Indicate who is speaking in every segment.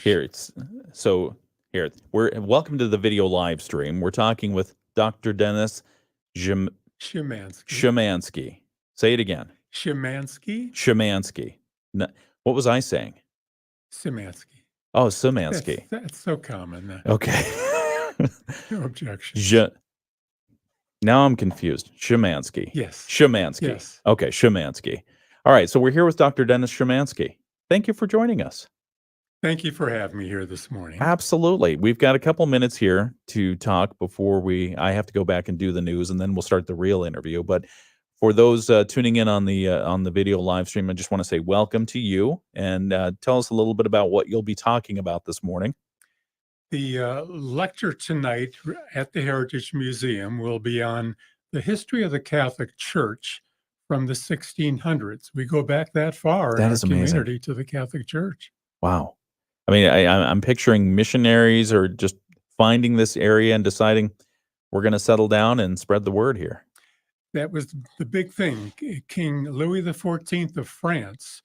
Speaker 1: Here it's so here we're welcome to the video live stream. We're talking with Dr. Dennis Jim,
Speaker 2: Szymanski.
Speaker 1: Szymanski. Say it again.
Speaker 2: Szymanski?
Speaker 1: Szymanski. No, what was I saying?
Speaker 2: Szymanski.
Speaker 1: Oh, Szymanski.
Speaker 2: That's so common.
Speaker 1: Okay.
Speaker 2: No objection.
Speaker 1: Now I'm confused. Szymanski.
Speaker 2: Yes.
Speaker 1: Szymanski.
Speaker 2: Yes.
Speaker 1: Okay, Szymanski. All right, so we're here with Dr. Dennis Szymanski. Thank you for joining us.
Speaker 2: Thank you for having me here this morning.
Speaker 1: Absolutely. We've got a couple minutes here to talk before I have to go back and do the news, and then we'll start the real interview. But for those tuning in on the video live stream, I just want to say welcome to you and tell us a little bit about what you'll be talking about this morning.
Speaker 2: The lecture tonight at the Heritage Museum will be on the history of the Catholic Church from the 1600s. We go back that far in our community to the Catholic Church.
Speaker 1: Wow. I mean, I'm picturing missionaries or just finding this area and deciding we're going to settle down and spread the word here.
Speaker 2: That was the big thing. King Louis XIV of France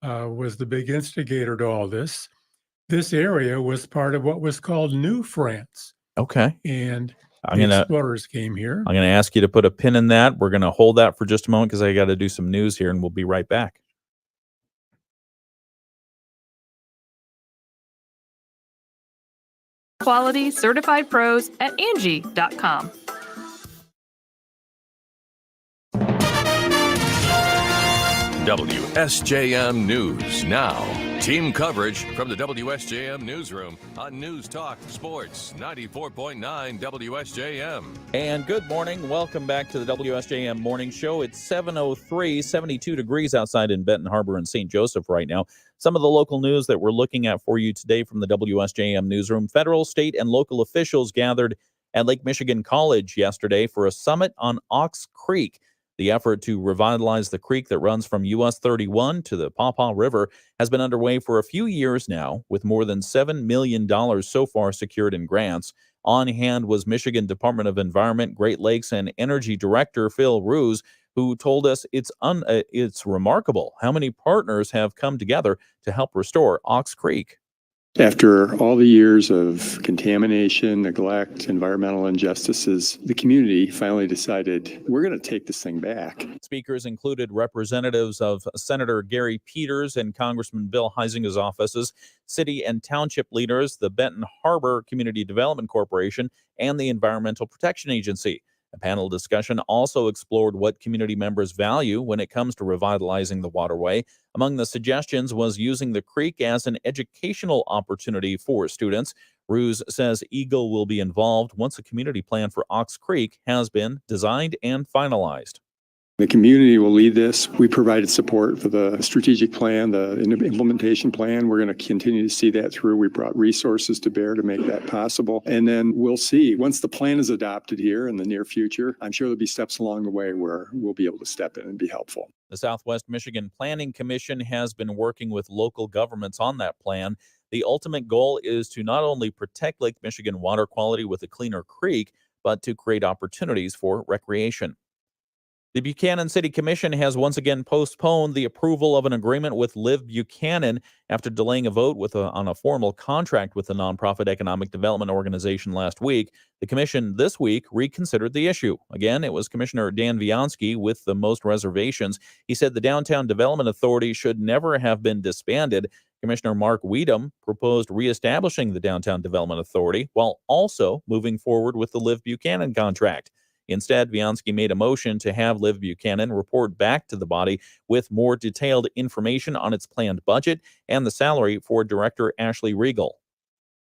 Speaker 2: was the big instigator to all this. This area was part of what was called New France.
Speaker 1: Okay.
Speaker 2: And the explorers came here.
Speaker 1: I'm going to ask you to put a pin in that. We're going to hold that for just a moment because I got to do some news here, and we'll be right back.
Speaker 3: Quality certified pros at Angie.com.
Speaker 4: WSJM News Now. Team coverage from the WSJM Newsroom on News Talk Sports 94.9 WSJM.
Speaker 1: And good morning. Welcome back to the WSJM Morning Show. It's 7:03, 72 degrees outside in Benton Harbor and St. Joseph right now. Some of the local news that we're looking at for you today from the WSJM Newsroom. Federal, state, and local officials gathered at Lake Michigan College yesterday for a summit on Ox Creek. The effort to revitalize the creek that runs from US 31 to the Pawpaw River has been underway for a few years now, with more than $7 million so far secured in grants. On hand was Michigan Department of Environment, Great Lakes, and Energy Director Phil Roos, who told us it's remarkable how many partners have come together to help restore Ox Creek.
Speaker 5: After all the years of contamination, neglect, environmental injustices, the community finally decided we're going to take this thing back.
Speaker 1: Speakers included representatives of Senator Gary Peters and Congressman Bill Heisinger's offices, city and township leaders, the Benton Harbor Community Development Corporation, and the Environmental Protection Agency. A panel discussion also explored what community members value when it comes to revitalizing the waterway. Among the suggestions was using the creek as an educational opportunity for students. Roos says Eagle will be involved once a community plan for Ox Creek has been designed and finalized.
Speaker 5: The community will lead this. We provided support for the strategic plan, the implementation plan. We're going to continue to see that through. We brought resources to bear to make that possible. And then we'll see. Once the plan is adopted here in the near future, I'm sure there'll be steps along the way where we'll be able to step in and be helpful.
Speaker 1: The Southwest Michigan Planning Commission has been working with local governments on that plan. The ultimate goal is to not only protect Lake Michigan water quality with a cleaner creek, but to create opportunities for recreation. The Buchanan City Commission has once again postponed the approval of an agreement with Live Buchanan after delaying a vote on a formal contract with the nonprofit economic development organization last week. The commission this week reconsidered the issue. Again, it was Commissioner Dan Viansky with the most reservations. He said the Downtown Development Authority should never have been disbanded. Commissioner Mark Weedham proposed reestablishing the Downtown Development Authority while also moving forward with the Live Buchanan contract. Instead, Viansky made a motion to have Live Buchanan report back to the body with more detailed information on its planned budget and the salary for Director Ashley Regal.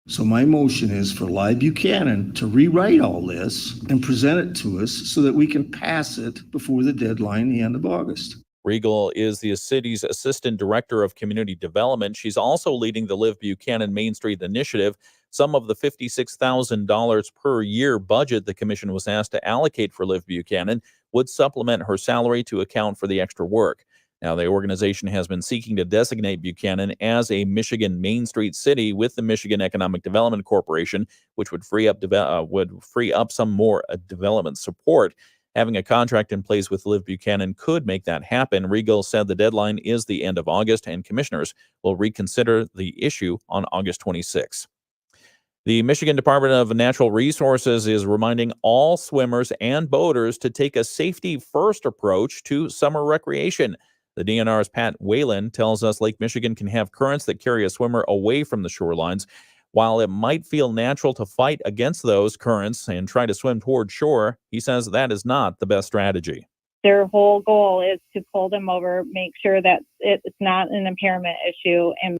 Speaker 6: So my motion is for Live Buchanan to rewrite all this and present it to us so that we can pass it before the deadline, the end of August.
Speaker 1: Regal is the city's Assistant Director of Community Development. She's also leading the Live Buchanan Main Street Initiative. Some of the $56,000 per year budget the commission was asked to allocate for Live Buchanan would supplement her salary to account for the extra work. Now, the organization has been seeking to designate Buchanan as a Michigan Main Street city with the Michigan Economic Development Corporation, which would free up some more development support. Having a contract in place with Liv Buchanan could make that happen. Regal said the deadline is the end of August, and commissioners will reconsider the issue on August 26. The Michigan Department of Natural Resources is reminding all swimmers and boaters to take a safety-first approach to summer recreation. The DNR's Pat Whalen tells us Lake Michigan can have currents that carry a swimmer away from the shorelines. While it might feel natural to fight against those currents and try to swim toward shore, he says that is not the best strategy.
Speaker 7: Their whole goal is to pull them over, make sure that it's not an impairment issue, and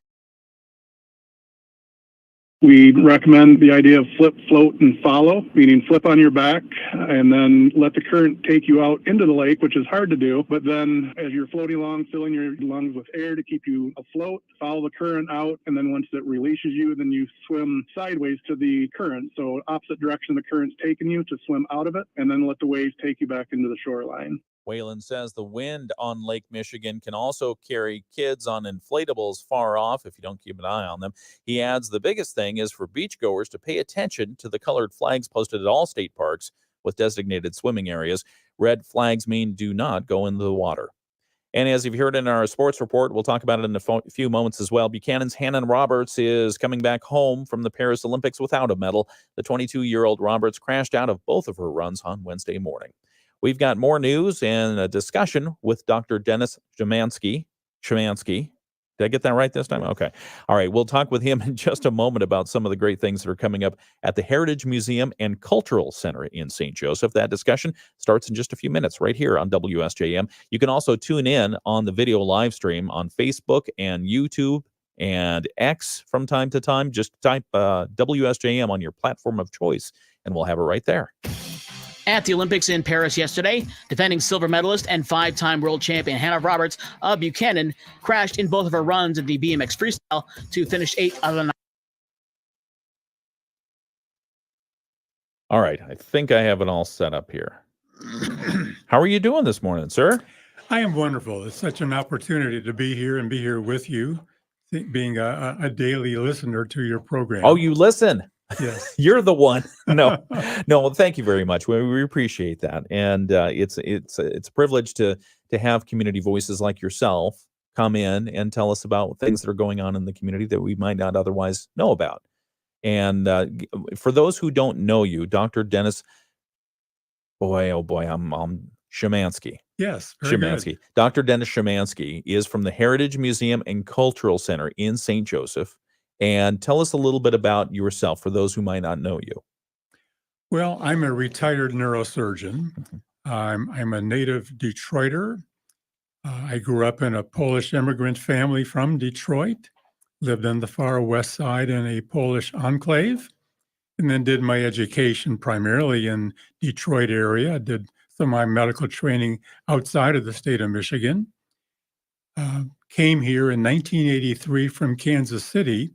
Speaker 8: we recommend the idea of flip, float, and follow, meaning flip on your back and then let the current take you out into the lake, which is hard to do. But then as you're floating along, filling your lungs with air to keep you afloat, follow the current out. And then once it releases you, then you swim sideways to the current. So opposite direction the current's taking you to swim out of it, and then let the waves take you back into the shoreline.
Speaker 1: Whalen says the wind on Lake Michigan can also carry kids on inflatables far off if you don't keep an eye on them. He adds the biggest thing is for beachgoers to pay attention to the colored flags posted at all state parks with designated swimming areas. Red flags mean do not go into the water. And as you've heard in our sports report, we'll talk about it in a few moments as well. Buchanan's Hannon Roberts is coming back home from the Paris Olympics without a medal. The 22-year-old Roberts crashed out of both of her runs on Wednesday morning. We've got more news and a discussion with Dr. Dennis Shemansky. Did I get that right this time? Okay. All right. We'll talk with him in just a moment about some of the great things that are coming up at the Heritage Museum and Cultural Center in St. Joseph. That discussion starts in just a few minutes right here on WSJM. You can also tune in on the video live stream on Facebook and YouTube and X from time to time. Just type WSJM on your platform of choice, and we'll have it right there.
Speaker 9: At the Olympics in Paris yesterday, defending silver medalist and five-time world champion Hannah Roberts of Buchanan crashed in both of her runs in the BMX freestyle to finish 8th out of the 9.
Speaker 1: All right. I think I have it all set up here. How are you doing this morning, sir?
Speaker 2: I am wonderful. It's such an opportunity to be here and be here with you, being a daily listener to your program.
Speaker 1: Oh, you listen.
Speaker 2: Yes.
Speaker 1: You're the one. No. Well, thank you very much. We appreciate that. And it's a privilege to have community voices like yourself come in and tell us about things that are going on in the community that we might not otherwise know about. And for those who don't know you, Dr. Dennis, I'm Shemansky.
Speaker 2: Yes. Shemansky.
Speaker 1: Dr. Dennis Shemansky is from the Heritage Museum and Cultural Center in St. Joseph. And tell us a little bit about yourself for those who might not know you.
Speaker 2: Well, I'm a retired neurosurgeon. I'm a native Detroiter. I grew up in a Polish immigrant family from Detroit, lived on the far west side in a Polish enclave, and then did my education primarily in Detroit area. I did some of my medical training outside of the state of Michigan. Came here in 1983 from Kansas City.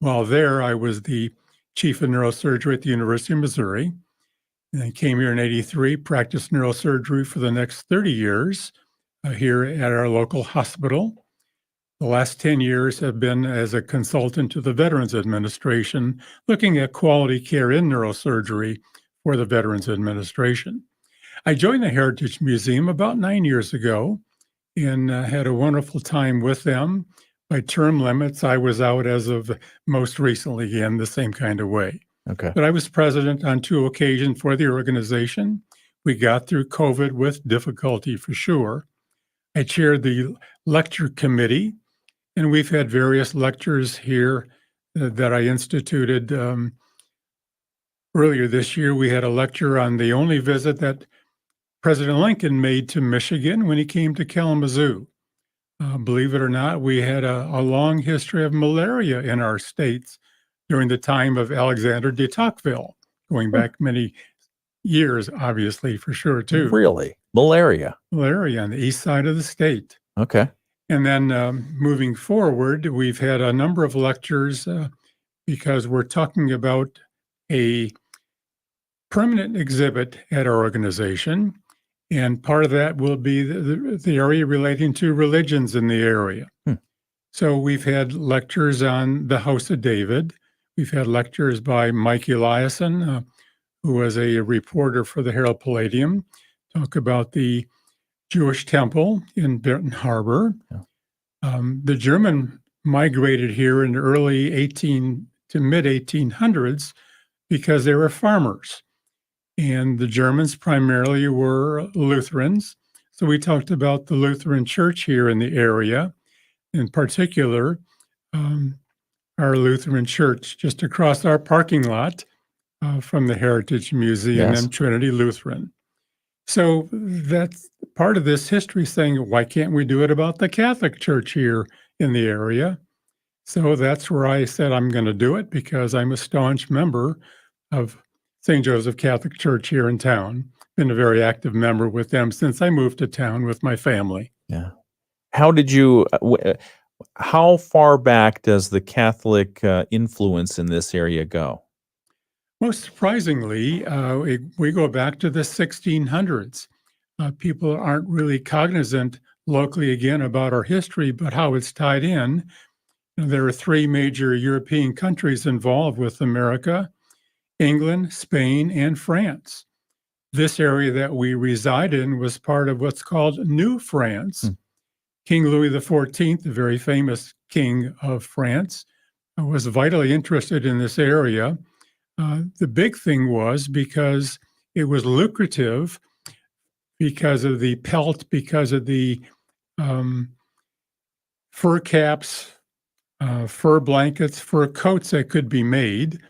Speaker 2: While there, I was the chief of neurosurgery at the University of Missouri. And I came here in 83, practiced neurosurgery for the next 30 years here at our local hospital. The last 10 years have been as a consultant to the Veterans Administration, looking at quality care in neurosurgery for the Veterans Administration. I joined the Heritage Museum about 9 years ago and had a wonderful time with them. By term limits, I was out as of most recently in the same kind of way.
Speaker 1: Okay.
Speaker 2: But I was president on 2 occasions for the organization. We got through COVID with difficulty for sure. I chaired the lecture committee, and we've had various lectures here that I instituted. Earlier this year, we had a lecture on the only visit that President Lincoln made to Michigan when he came to Kalamazoo. Believe it or not, we had a long history of malaria in our states during the time of Alexander de Tocqueville, going back many years, obviously, for sure, too.
Speaker 1: Really? Malaria?
Speaker 2: Malaria on the east side of the state.
Speaker 1: Okay.
Speaker 2: And then moving forward, we've had a number of lectures because we're talking about a permanent exhibit at our organization. And part of that will be the area relating to religions in the area. So we've had lectures on the House of David. We've had lectures by Mike Eliason, who was a reporter for the Herald Palladium, talk about the Jewish temple in Benton Harbor. The German migrated here in the early 18 to mid 1800s because they were farmers. And the Germans primarily were Lutherans. So we talked about the Lutheran Church here in the area, in particular, our Lutheran Church just across our parking lot from the Heritage Museum
Speaker 1: Yes.
Speaker 2: and Trinity Lutheran. So that's part of this history saying, why can't we do it about the Catholic Church here in the area? So that's where I said I'm going to do it because I'm a staunch member of St. Joseph Catholic Church here in town. Been a very active member with them since I moved to town with my family.
Speaker 1: Yeah. How did you, how far back does the Catholic influence in this area go?
Speaker 2: Most surprisingly, we go back to the 1600s. People aren't really cognizant locally again about our history, but how it's tied in. There are three major European countries involved with America: England, Spain, and France. This area that we reside in was part of what's called New France. King Louis XIV, the very famous king of France, was vitally interested in this area. The big thing was because it was lucrative, because of the pelt, because of the fur caps, fur blankets, fur coats that could be made.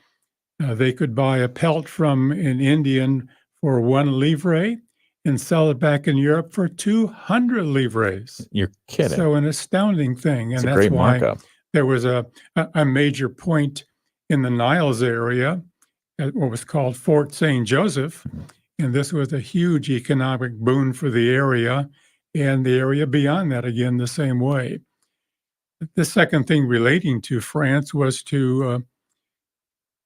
Speaker 2: They could buy a pelt from an Indian for 1 livre and sell it back in Europe for 200 livres.
Speaker 1: You're kidding.
Speaker 2: So an astounding thing.
Speaker 1: It's
Speaker 2: And
Speaker 1: a
Speaker 2: that's
Speaker 1: great
Speaker 2: why
Speaker 1: markup.
Speaker 2: there was a major point in the Niles area at what was called Fort St. Joseph. And this was a huge economic boon for the area and the area beyond that, again, the same way. The second thing relating to France was to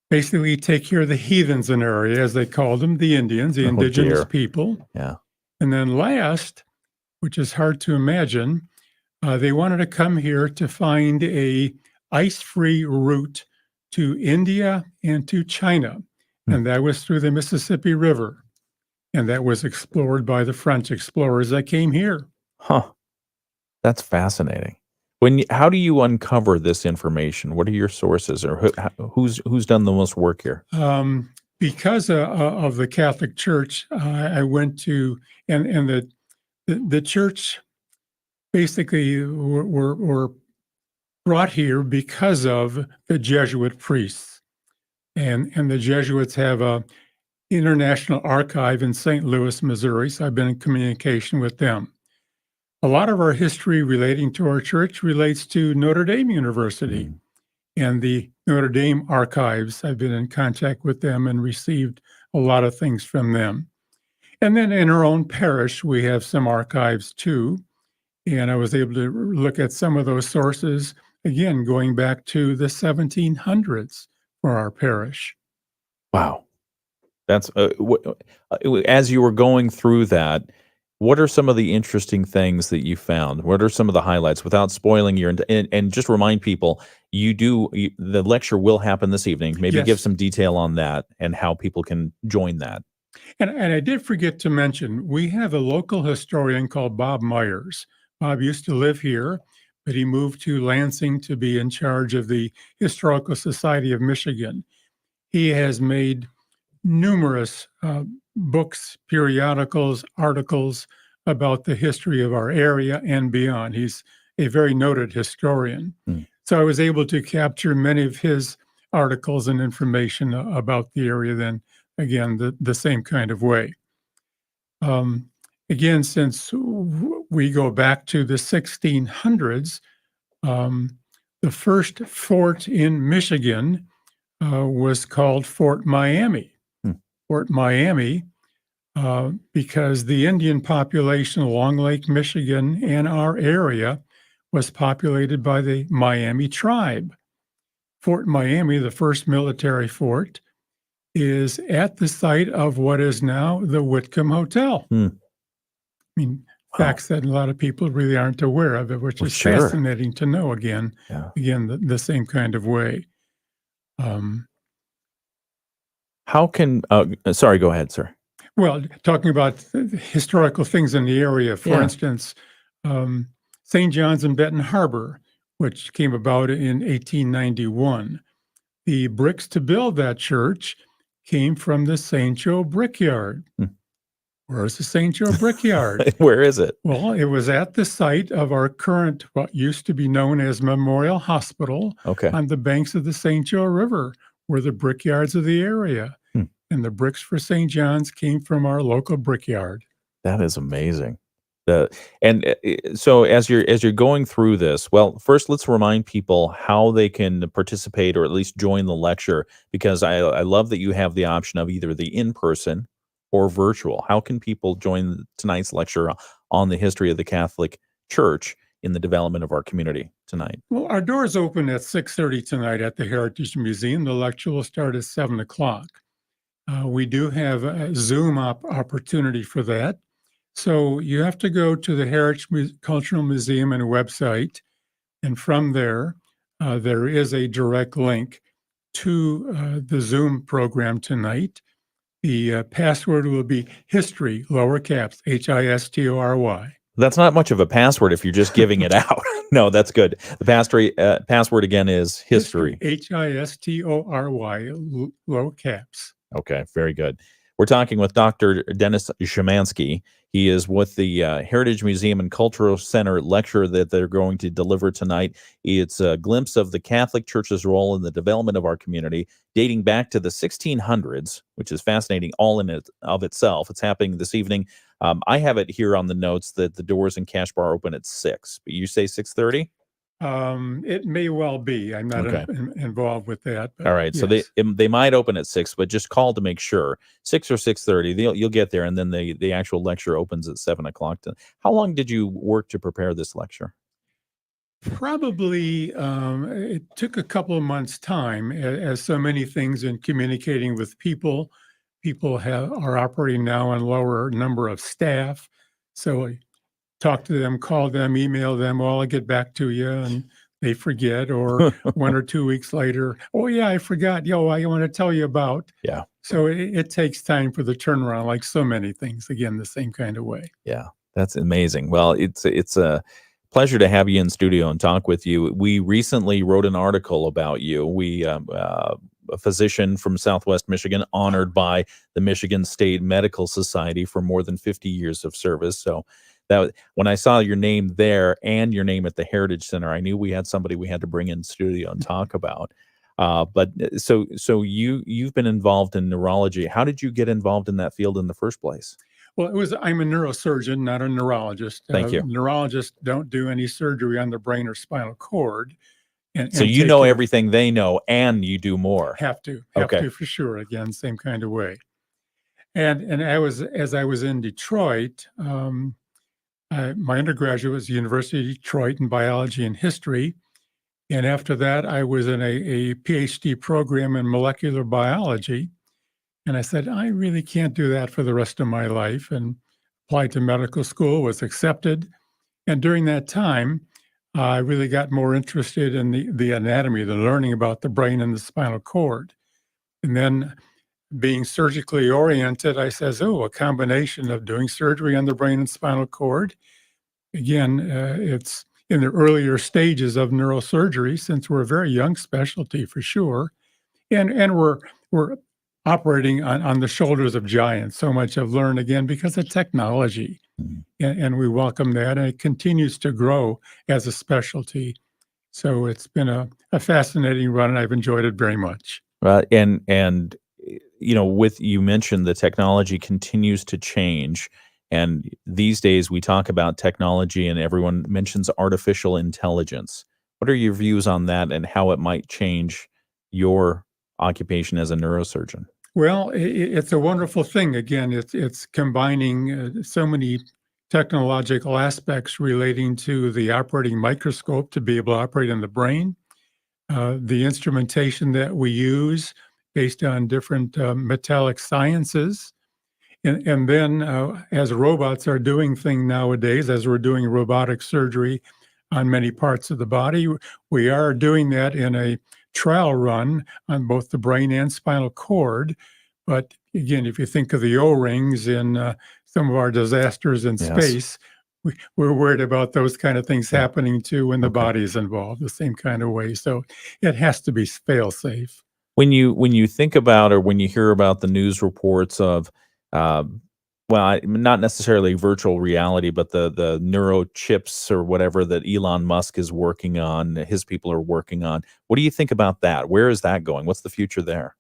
Speaker 2: basically take care of the heathens in the area, as they called them, the Indians, the indigenous
Speaker 1: dear.
Speaker 2: people.
Speaker 1: Yeah.
Speaker 2: And then last, which is hard to imagine, they wanted to come here to find a ice-free route to India and to China. And that was through the Mississippi River. And that was explored by the French explorers that came here.
Speaker 1: Huh. That's fascinating. How do you uncover this information? What are your sources, or who's done the most work here?
Speaker 2: Because of the Catholic Church, I went to, and the church basically were brought here because of the Jesuit priests. And the Jesuits have a international archive in St. Louis, Missouri, so I've been in communication with them. A lot of our history relating to our church relates to Notre Dame University and the Notre Dame archives. I've been in contact with them and received a lot of things from them. And then in our own parish, we have some archives too. And I was able to look at some of those sources, again, going back to the 1700s for our parish.
Speaker 1: Wow. That's as you were going through that, what are some of the interesting things that you found? What are some of the highlights, without spoiling your, and just remind people, the lecture will happen this evening. Maybe give
Speaker 2: Yes.
Speaker 1: some detail on that and how people can join that.
Speaker 2: And I did forget to mention, we have a local historian called Bob Myers. Bob used to live here, but he moved to Lansing to be in charge of the Historical Society of Michigan. He has made numerous books, periodicals, articles about the history of our area and beyond. He's a very noted historian. So I was able to capture many of his articles and information about the area then, again, the same kind of way. Again, since we go back to the 1600s, the first fort in Michigan was called Fort Miami. Fort Miami, because the Indian population along Lake Michigan and our area was populated by the Miami tribe. Fort Miami, the first military fort, is at the site of what is now the Whitcomb Hotel. I mean, facts that a lot of people really aren't aware of it, which is fascinating to know again, the same kind of way.
Speaker 1: How can, sorry, go ahead, sir.
Speaker 2: Well, talking about the historical things in the area, for
Speaker 1: Yeah.
Speaker 2: instance, St. John's in Benton Harbor, which came about in 1891. The bricks to build that church came from the St. Joe Brickyard.
Speaker 1: Hmm.
Speaker 2: Where's the St. Joe Brickyard?
Speaker 1: Where is it?
Speaker 2: Well, it was at the site of our current, what used to be known as Memorial Hospital,
Speaker 1: Okay.
Speaker 2: on the banks of the St. Joe River, were the brickyards of the area.
Speaker 1: Hmm.
Speaker 2: And the bricks for St. John's came from our local brickyard.
Speaker 1: That is amazing. So as you're going through this, well, first let's remind people how they can participate or at least join the lecture, because I love that you have the option of either the in-person or virtual. How can people join tonight's lecture on the history of the Catholic Church in the development of our community tonight?
Speaker 2: Well, our doors open at 6:30 tonight at the Heritage Museum. The lecture will start at 7 o'clock. We do have a Zoom opportunity for that. So you have to go to the Heritage Cultural Museum and website, and from there, there is a direct link to the Zoom program tonight. The password will be history, lower caps, HISTORY.
Speaker 1: That's not much of a password if you're just giving it out. No, that's good. The password again is history.
Speaker 2: HISTORY, low caps.
Speaker 1: Okay, very good. We're talking with Dr. Dennis Szymanski. He is with the Heritage Museum and Cultural Center lecture that they're going to deliver tonight. It's a glimpse of the Catholic Church's role in the development of our community, dating back to the 1600s, which is fascinating all in it of itself. It's happening this evening. I have it here on the notes that the doors and cash bar open at 6, but you say 6:30?
Speaker 2: It may well be. I'm not
Speaker 1: Okay.
Speaker 2: involved with that. But
Speaker 1: All right, so
Speaker 2: yes.
Speaker 1: they might open at 6, but just call to make sure. 6 or 6:30, you'll get there, and then the actual lecture opens at 7 o'clock. How long did you work to prepare this lecture?
Speaker 2: Probably it took a couple of months' time, as so many things in communicating with people. People are operating now on lower number of staff, so I talk to them, call them, email them. Well, I'll get back to you, and they forget. Or 1 or 2 weeks later, oh yeah, I forgot. Yo, I want to tell you about.
Speaker 1: Yeah.
Speaker 2: So it takes time for the turnaround, like so many things. Again, the same kind of way.
Speaker 1: Yeah, that's amazing. Well, it's a pleasure to have you in studio and talk with you. We recently wrote an article about you. A physician from Southwest Michigan, honored by the Michigan State Medical Society for more than 50 years of service. So that when I saw your name there and your name at the Heritage Center, I knew we had somebody we had to bring in studio and talk about. So you've been involved in neurology. How did you get involved in that field in the first place?
Speaker 2: Well, I'm a neurosurgeon, not a neurologist.
Speaker 1: Thank you.
Speaker 2: Neurologists don't do any surgery on the brain or spinal cord.
Speaker 1: So you know everything they know, and you do more.
Speaker 2: Have to for sure. Again, same kind of way. And as I was in Detroit, my undergraduate was University of Detroit in biology and history. And after that, I was in a PhD program in molecular biology. And I said, I really can't do that for the rest of my life, and applied to medical school, was accepted. And during that time, I really got more interested in the anatomy, the learning about the brain and the spinal cord. And then being surgically oriented, I says, a combination of doing surgery on the brain and spinal cord. Again, it's in the earlier stages of neurosurgery, since we're a very young specialty for sure. And we're operating on the shoulders of giants. So much I've learned, again, because of technology. And we welcome that, and it continues to grow as a specialty. So it's been a fascinating run, and I've enjoyed it very much.
Speaker 1: And with you mentioned the technology continues to change, and these days we talk about technology, and everyone mentions artificial intelligence. What are your views on that, and how it might change your occupation as a neurosurgeon?
Speaker 2: Well, it's a wonderful thing. Again, it's combining so many technological aspects relating to the operating microscope to be able to operate in the brain, the instrumentation that we use based on different metallic sciences. And then as robots are doing things nowadays, as we're doing robotic surgery on many parts of the body, we are doing that in a trial run on both the brain and spinal cord. But again, if you think of the O-rings in some of our disasters in
Speaker 1: Yes.
Speaker 2: space, we're worried about those kind of things
Speaker 1: Yeah.
Speaker 2: happening too when the
Speaker 1: Okay.
Speaker 2: body is involved, the same kind of way. So it has to be fail-safe.
Speaker 1: When you think about, or when you hear about the news reports of, well, not necessarily virtual reality, but the neurochips or whatever that Elon Musk is working on, his people are working on. What do you think about that? Where is that going? What's the future there?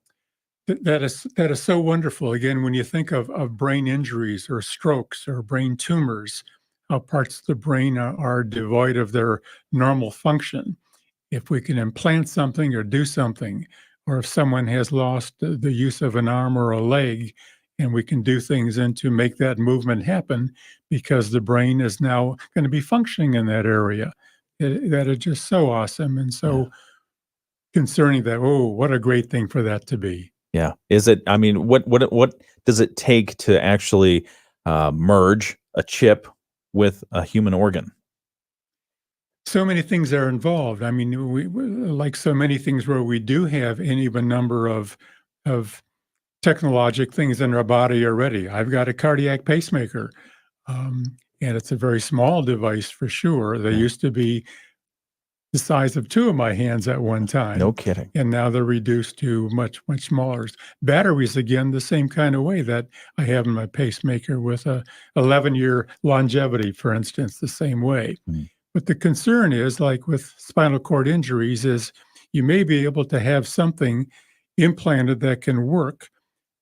Speaker 2: That is so wonderful. Again, when you think of brain injuries or strokes or brain tumors, how parts of the brain are devoid of their normal function. If we can implant something or do something, or if someone has lost the use of an arm or a leg, and we can do things and to make that movement happen because the brain is now going to be functioning in that area, that is just so awesome and so concerning that, oh, what a great thing for that to be.
Speaker 1: Yeah. Is it, I mean, what does it take to actually merge a chip with a human organ?
Speaker 2: So many things are involved. I mean, like so many things where we do have any of a number of technologic things in our body already. I've got a cardiac pacemaker, and it's a very small device for sure. They
Speaker 1: Yeah.
Speaker 2: used to be the size of two of my hands at one
Speaker 1: No
Speaker 2: time,
Speaker 1: kidding.
Speaker 2: and now they're reduced to much, much smaller. Batteries, again, the same kind of way that I have in my pacemaker with a 11-year longevity, for instance, the same way.
Speaker 1: Mm.
Speaker 2: But the concern is, like with spinal cord injuries, is you may be able to have something implanted that can work,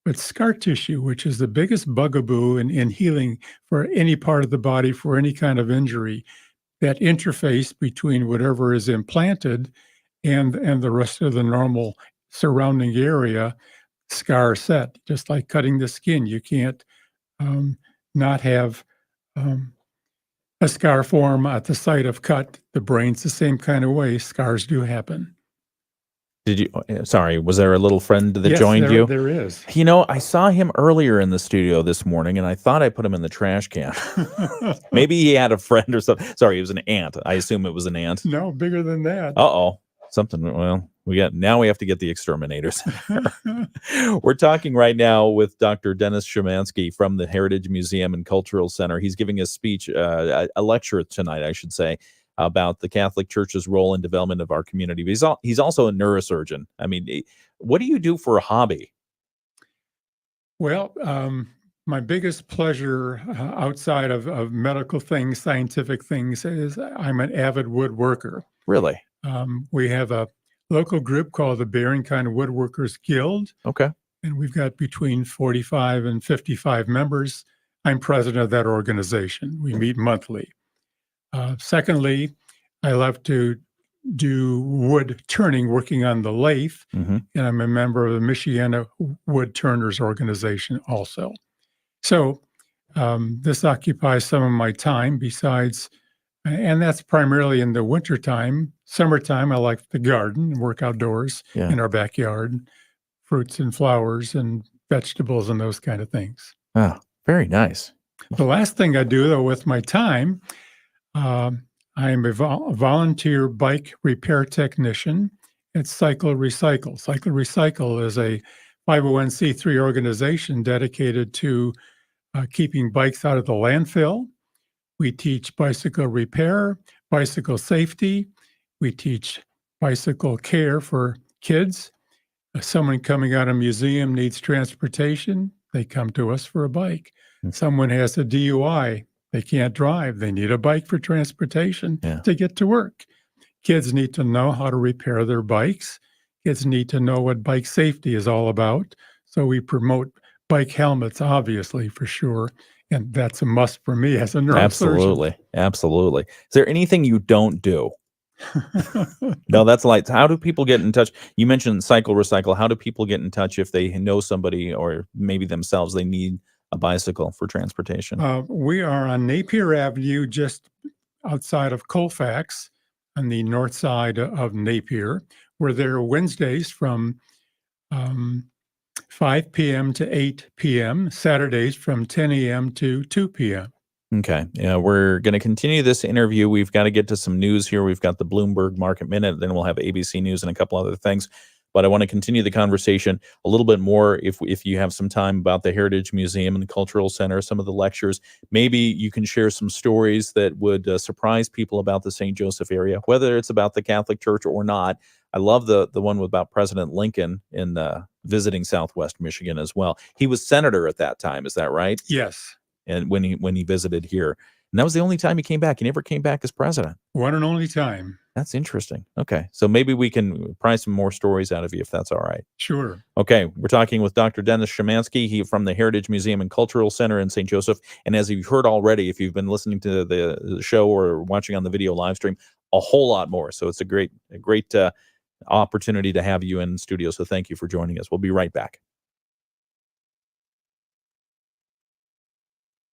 Speaker 2: but scar tissue, which is the biggest bugaboo in healing for any part of the body for any kind of injury, that interface between whatever is implanted and the rest of the normal surrounding area, scar set, just like cutting the skin. You can't not have a scar form at the site of cut. The brain's the same kind of way. Scars do happen.
Speaker 1: Did you, sorry, was there a little friend that
Speaker 2: Yes,
Speaker 1: joined you?
Speaker 2: there is.
Speaker 1: You know, I saw him earlier in the studio this morning, and I thought I put him in the trash can. Maybe he had a friend or something. Sorry, it was an ant. I assume it was an ant.
Speaker 2: No, bigger than that.
Speaker 1: Uh-oh. Something. Well, we have to get the exterminators. We're talking right now with Dr. Dennis Szymanski from the Heritage Museum and Cultural Center. He's giving a speech, a lecture tonight, I should say, about the Catholic Church's role in development of our community. But he's also a neurosurgeon. I mean, what do you do for a hobby?
Speaker 2: Well, my biggest pleasure outside of medical things, scientific things, is I'm an avid woodworker.
Speaker 1: Really?
Speaker 2: We have a local group called the Barrington Woodworkers Guild,
Speaker 1: Okay.
Speaker 2: and we've got between 45 and 55 members. I'm president of that organization. We meet monthly. Secondly, I love to do wood turning, working on the lathe,
Speaker 1: Mm-hmm.
Speaker 2: and I'm a member of the Michiana Wood Turners Organization also. So this occupies some of my time besides, and that's primarily in the wintertime. Summertime, I like the garden and work outdoors
Speaker 1: Yeah.
Speaker 2: in our backyard, fruits and flowers and vegetables and those kind of things.
Speaker 1: Oh, very nice.
Speaker 2: The last thing I do, though, with my time, I am a volunteer bike repair technician at Cycle Recycle. Cycle Recycle is a 501c3 organization dedicated to keeping bikes out of the landfill. We teach bicycle repair, bicycle safety. We teach bicycle care for kids. If someone coming out of a museum needs transportation, they come to us for a bike. Someone has a DUI, they can't drive, they need a bike for transportation to get to work. Kids need to know how to repair their bikes. Kids need to know what bike safety is all about. So we promote bike helmets, obviously, for sure. And that's a must for me as a neurosurgeon.
Speaker 1: Absolutely. Absolutely. Is there anything you don't do? No, that's light. How do people get in touch? You mentioned Cycle Recycle. How do people get in touch if they know somebody or maybe themselves they need a bicycle for transportation?
Speaker 2: We are on Napier Avenue, just outside of Colfax, on the north side of Napier. We're there Wednesdays from 5 p.m. to 8 p.m., Saturdays from 10 a.m. to 2 p.m.
Speaker 1: Okay. Yeah, we're going to continue this interview. We've got to get to some news here. We've got the Bloomberg Market Minute, then we'll have ABC News and a couple other things. But I want to continue the conversation a little bit more if you have some time about the Heritage Museum and the Cultural Center, some of the lectures. Maybe you can share some stories that would surprise people about the St. Joseph area, whether it's about the Catholic Church or not. I love the one about President Lincoln in visiting Southwest Michigan as well. He was senator at that time. Is that right?
Speaker 2: Yes.
Speaker 1: And when he visited here, and that was the only time he came back. He never came back as president.
Speaker 2: One and only time.
Speaker 1: That's interesting. Okay, so maybe we can pry some more stories out of you if that's all right.
Speaker 2: Sure.
Speaker 1: Okay, we're talking with Dr. Dennis Szymanski, from the Heritage Museum and Cultural Center in St. Joseph. And as you've heard already, if you've been listening to the show or watching on the video live stream, a whole lot more. So it's a great opportunity to have you in studio. So thank you for joining us. We'll be right back.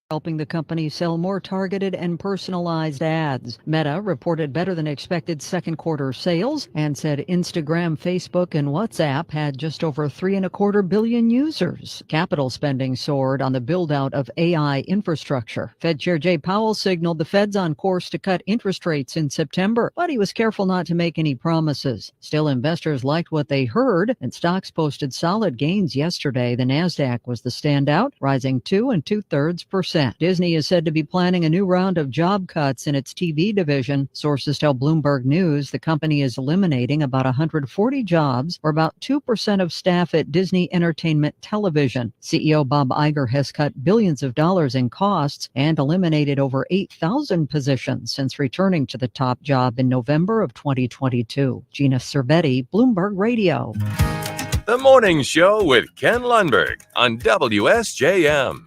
Speaker 10: Helping the company sell more targeted and personalized ads. Meta reported better than expected second quarter sales and said Instagram, Facebook, and WhatsApp had just over 3.25 billion users. Capital spending soared on the build-out of AI infrastructure. Fed Chair Jay Powell signaled the Fed's on course to cut interest rates in September, but he was careful not to make any promises. Still, investors liked what they heard, and stocks posted solid gains yesterday. The Nasdaq was the standout, rising 2 2/3%. Disney is said to be planning a new round of job cuts in its TV division. Sources tell Bloomberg News the company is eliminating about 140 jobs, or about 2% of staff at Disney Entertainment Television. CEO Bob Iger has cut billions of dollars in costs and eliminated over 8,000 positions since returning to the top job in November of 2022. Gina Cervetti, Bloomberg Radio.
Speaker 4: The Morning Show with Ken Lundberg on WSJM.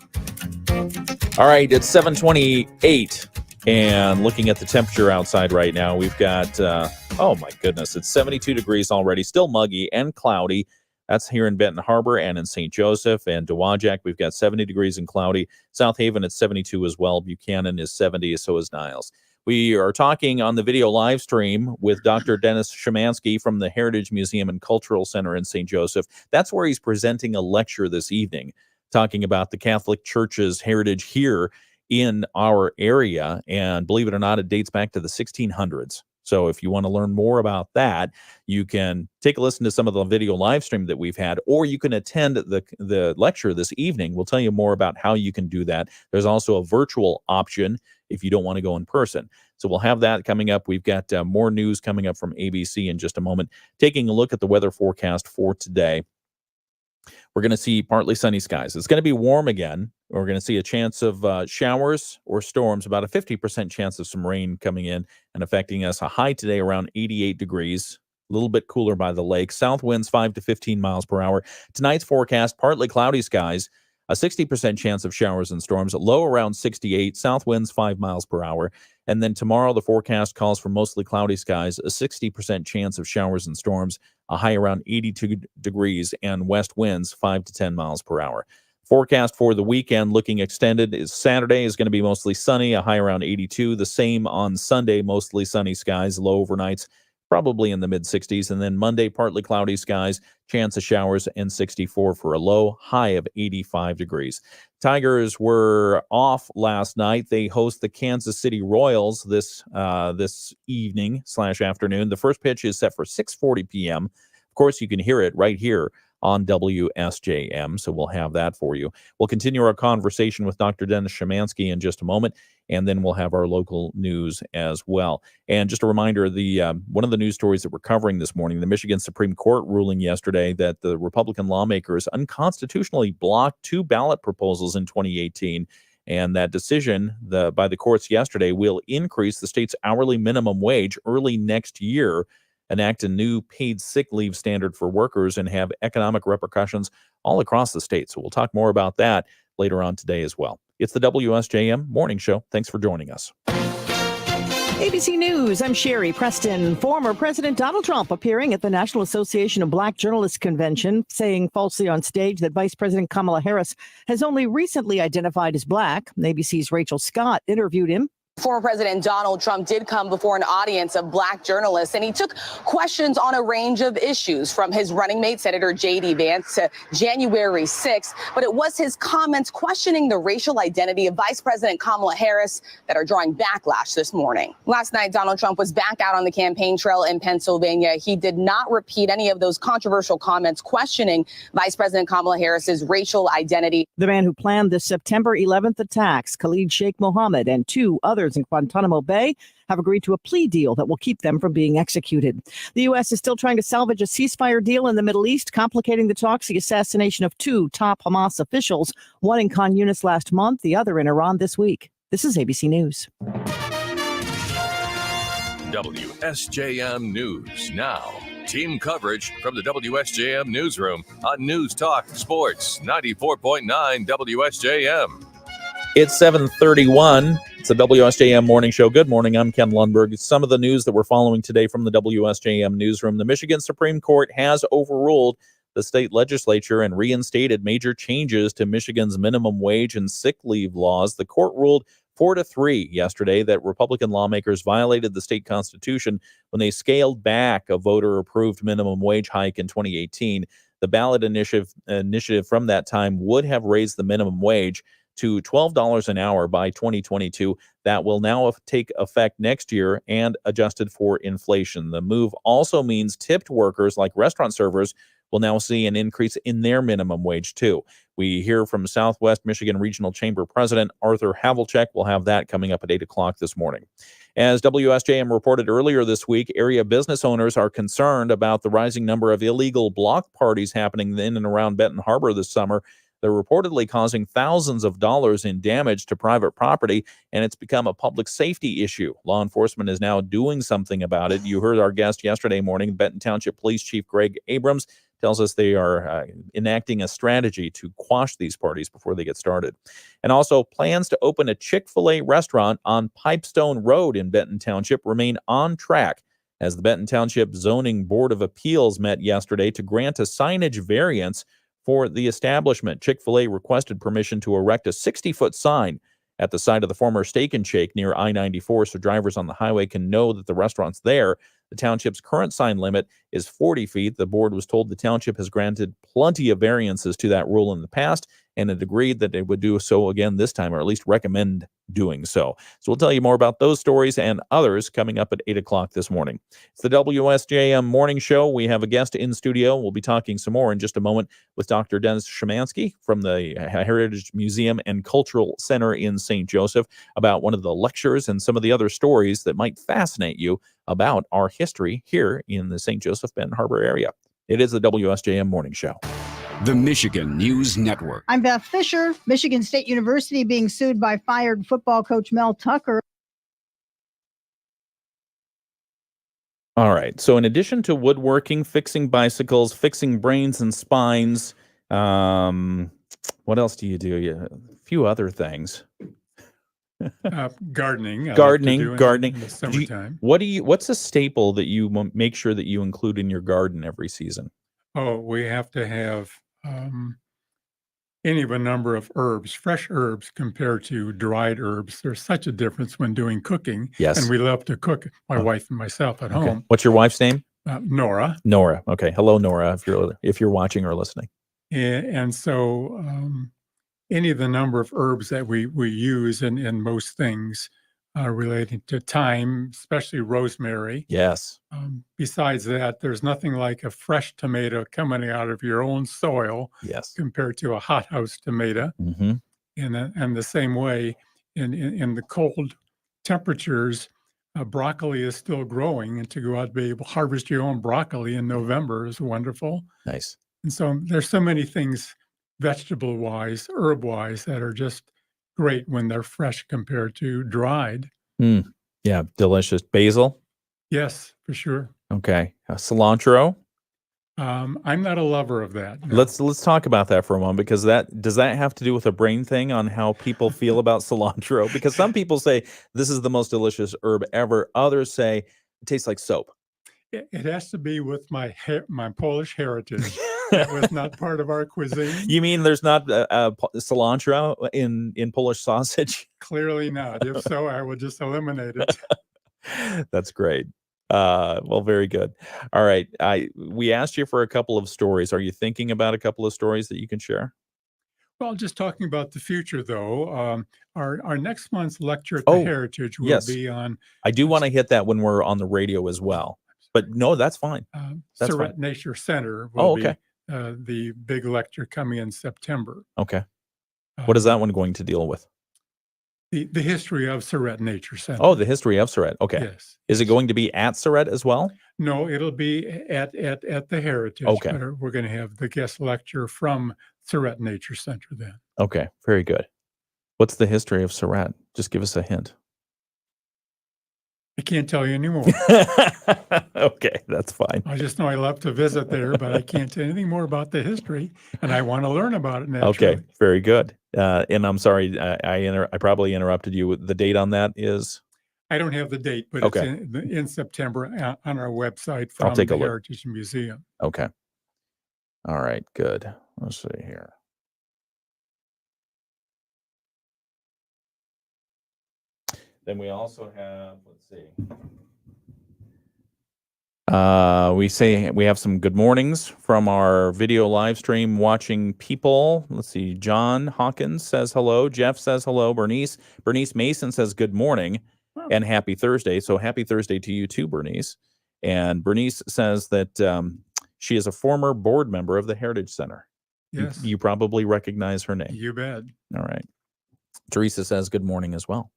Speaker 1: All right, it's 7:28, and looking at the temperature outside right now, we've got, oh my goodness, it's 72 degrees already, still muggy and cloudy. That's here in Benton Harbor and in St. Joseph and Dowagiac. We've got 70 degrees and cloudy. South Haven at 72 as well. Buchanan is 70, so is Niles. We are talking on the video live stream with Dr. Dennis Szymanski from the Heritage Museum and Cultural Center in St. Joseph. That's where he's presenting a lecture this evening, talking about the Catholic Church's heritage here in our area. And believe it or not, it dates back to the 1600s. So if you want to learn more about that, you can take a listen to some of the video live stream that we've had, or you can attend the lecture this evening. We'll tell you more about how you can do that. There's also a virtual option if you don't want to go in person. So we'll have that coming up. We've got more news coming up from ABC in just a moment. Taking a look at the weather forecast for today. We're going to see partly sunny skies. It's going to be warm again. We're going to see a chance of showers or storms, about a 50% chance of some rain coming in and affecting us. A high today around 88 degrees, a little bit cooler by the lake. South winds 5 to 15 miles per hour. Tonight's forecast, partly cloudy skies, a 60% chance of showers and storms, low around 68, south winds 5 miles per hour. And then tomorrow, the forecast calls for mostly cloudy skies, a 60% chance of showers and storms, a high around 82 degrees, and west winds 5 to 10 miles per hour. Forecast for the weekend looking extended is Saturday is going to be mostly sunny, a high around 82. The same on Sunday, mostly sunny skies, low overnights, probably in the mid-60s. And then Monday, partly cloudy skies, chance of showers, and 64 for a low, high of 85 degrees. Tigers were off last night. They host the Kansas City Royals this evening/afternoon. The first pitch is set for 6:40 p.m. Of course, you can hear it right here on WSJM, so we'll have that for you. We'll continue our conversation with Dr. Dennis Szymanski in just a moment, and then we'll have our local news as well. And just a reminder, one of the news stories that we're covering this morning, the Michigan Supreme Court ruling yesterday that the Republican lawmakers unconstitutionally blocked 2 ballot proposals in 2018. And that decision by the courts yesterday will increase the state's hourly minimum wage early next year, enact a new paid sick leave standard for workers, and have economic repercussions all across the state. So we'll talk more about that later on today as well. It's the WSJM Morning Show. Thanks for joining us.
Speaker 11: ABC News, I'm Sherry Preston. Former President Donald Trump appearing at the National Association of Black Journalists Convention, saying falsely on stage that Vice President Kamala Harris has only recently identified as black. ABC's Rachel Scott interviewed him.
Speaker 12: Former President Donald Trump did come before an audience of black journalists, and he took questions on a range of issues, from his running mate, Senator J.D. Vance, to January 6th. But it was his comments questioning the racial identity of Vice President Kamala Harris that are drawing backlash this morning. Last night, Donald Trump was back out on the campaign trail in Pennsylvania. He did not repeat any of those controversial comments questioning Vice President Kamala Harris's racial identity.
Speaker 11: The man who planned the September 11th attacks, Khalid Sheikh Mohammed, and 2 others in Guantanamo Bay, have agreed to a plea deal that will keep them from being executed. The U.S. is still trying to salvage a ceasefire deal in the Middle East, complicating the talks the assassination of 2 top Hamas officials, one in Khan Yunis last month, the other in Iran this week. This is ABC News.
Speaker 4: WSJM News Now. Team coverage from the WSJM Newsroom on News Talk Sports 94.9 WSJM.
Speaker 1: It's 7:31. It's the WSJM Morning Show. Good morning. I'm Ken Lundberg. Some of the news that we're following today from the WSJM Newsroom. The Michigan Supreme Court has overruled the state legislature and reinstated major changes to Michigan's minimum wage and sick leave laws. The court ruled 4-3 yesterday that Republican lawmakers violated the state constitution when they scaled back a voter-approved minimum wage hike in 2018. The ballot initiative from that time would have raised the minimum wage to $12 an hour by 2022. That will now take effect next year and adjusted for inflation. The move also means tipped workers like restaurant servers will now see an increase in their minimum wage too. We hear from Southwest Michigan Regional Chamber President Arthur Havlicek. We'll have that coming up at 8 o'clock this morning. As WSJM reported earlier this week, area business owners are concerned about the rising number of illegal block parties happening in and around Benton Harbor this summer. They're reportedly causing thousands of dollars in damage to private property, and it's become a public safety issue. Law enforcement is now doing something about it. You heard our guest yesterday morning, Benton Township Police Chief Greg Abrams tells us they are enacting a strategy to quash these parties before they get started. And also, plans to open a Chick-fil-A restaurant on Pipestone Road in Benton Township remain on track, as the Benton Township Zoning Board of Appeals met yesterday to grant a signage variance for the establishment. Chick-fil-A requested permission to erect a 60-foot sign at the site of the former Steak and Shake near I-94 so drivers on the highway can know that the restaurant's there. The township's current sign limit is 40 feet. The board was told the township has granted plenty of variances to that rule in the past, and it agreed that it would do so again this time, or at least recommend doing so. So we'll tell you more about those stories and others coming up at 8 o'clock this morning. It's the WSJM Morning Show. We have a guest in studio. We'll be talking some more in just a moment with Dr. Dennis Szymanski from the Heritage Museum and Cultural Center in St. Joseph about one of the lectures and some of the other stories that might fascinate you about our history here in the St. Joseph Benton Harbor area. It is the WSJM Morning Show.
Speaker 13: The Michigan News Network.
Speaker 14: I'm Beth Fisher. Michigan State University being sued by fired football coach Mel Tucker.
Speaker 1: All right. So in addition to woodworking, fixing bicycles, fixing brains and spines, what else do you do? Yeah, a few other things.
Speaker 2: Gardening.
Speaker 1: Gardening.
Speaker 2: In the summertime.
Speaker 1: What's a staple that you make sure that you include in your garden every season?
Speaker 2: Oh, we have to have any of a number of herbs, fresh herbs compared to dried herbs. There's such a difference when doing cooking.
Speaker 1: Yes.
Speaker 2: And we love to cook, my wife and myself at home.
Speaker 1: What's your wife's name?
Speaker 2: Nora.
Speaker 1: Nora. Okay. Hello, Nora, if you're watching or listening.
Speaker 2: And so any of the number of herbs that we use in most things relating to thyme, especially rosemary.
Speaker 1: Yes.
Speaker 2: Besides that, there's nothing like a fresh tomato coming out of your own soil.
Speaker 1: Yes.
Speaker 2: Compared to a hothouse tomato.
Speaker 1: Mm-hmm.
Speaker 2: And the same way in the cold temperatures, broccoli is still growing, and to go out and be able to harvest your own broccoli in November is wonderful.
Speaker 1: Nice.
Speaker 2: And so there's so many things vegetable wise, herb wise, that are just great when they're fresh compared to dried.
Speaker 1: Yeah, delicious. Basil?
Speaker 2: Yes, for sure.
Speaker 1: Okay. Cilantro?
Speaker 2: I'm not a lover of that. No.
Speaker 1: Let's talk about that for a moment, because does that have to do with a brain thing on how people feel about cilantro? Because some people say this is the most delicious herb ever. Others say it tastes like soap.
Speaker 2: It has to be with my Polish heritage. That was not part of our cuisine.
Speaker 1: You mean there's not cilantro in Polish sausage?
Speaker 2: Clearly not. If so, I would just eliminate it.
Speaker 1: That's great. Well, very good. All right. We asked you for a couple of stories. Are you thinking about a couple of stories that you can share?
Speaker 2: Well, just talking about the future, though, our next month's lecture at the Heritage will
Speaker 1: yes.
Speaker 2: be on.
Speaker 1: I do want to hit that when we're on the radio as well. But no, that's fine. That's
Speaker 2: Surratt
Speaker 1: fine.
Speaker 2: Nature Center will
Speaker 1: okay.
Speaker 2: be the big lecture coming in September.
Speaker 1: Okay. What is that one going to deal with?
Speaker 2: The history of Surratt Nature Center.
Speaker 1: Oh, the history of Surratt. Okay.
Speaker 2: Yes.
Speaker 1: Is it going to be at Surratt as well?
Speaker 2: No, it'll be at the Heritage.
Speaker 1: Okay.
Speaker 2: But we're going to have the guest lecture from Surratt Nature Center then.
Speaker 1: Okay. Very good. What's the history of Surratt? Just give us a hint.
Speaker 2: I can't tell you anymore.
Speaker 1: Okay, that's fine.
Speaker 2: I just know I love to visit there, but I can't tell anything more about the history, and I want to learn about it naturally.
Speaker 1: Okay, very good. And I'm sorry, I probably interrupted you. The date on that is?
Speaker 2: I don't have the date, but
Speaker 1: okay.
Speaker 2: It's in September on our website from
Speaker 1: I'll take
Speaker 2: the
Speaker 1: a look.
Speaker 2: Heritage Museum.
Speaker 1: Okay. All right, good. Let's see here. Then we also have, let's see. We have some good mornings from our video live stream watching people. Let's see. John Hawkins says hello. Jeff says hello. Bernice Mason says good morning and happy Thursday. So happy Thursday to you too, Bernice. And Bernice says that she is a former board member of the Heritage Center.
Speaker 2: Yes.
Speaker 1: You probably recognize her name.
Speaker 2: You bet.
Speaker 1: All right. Teresa says good morning as well.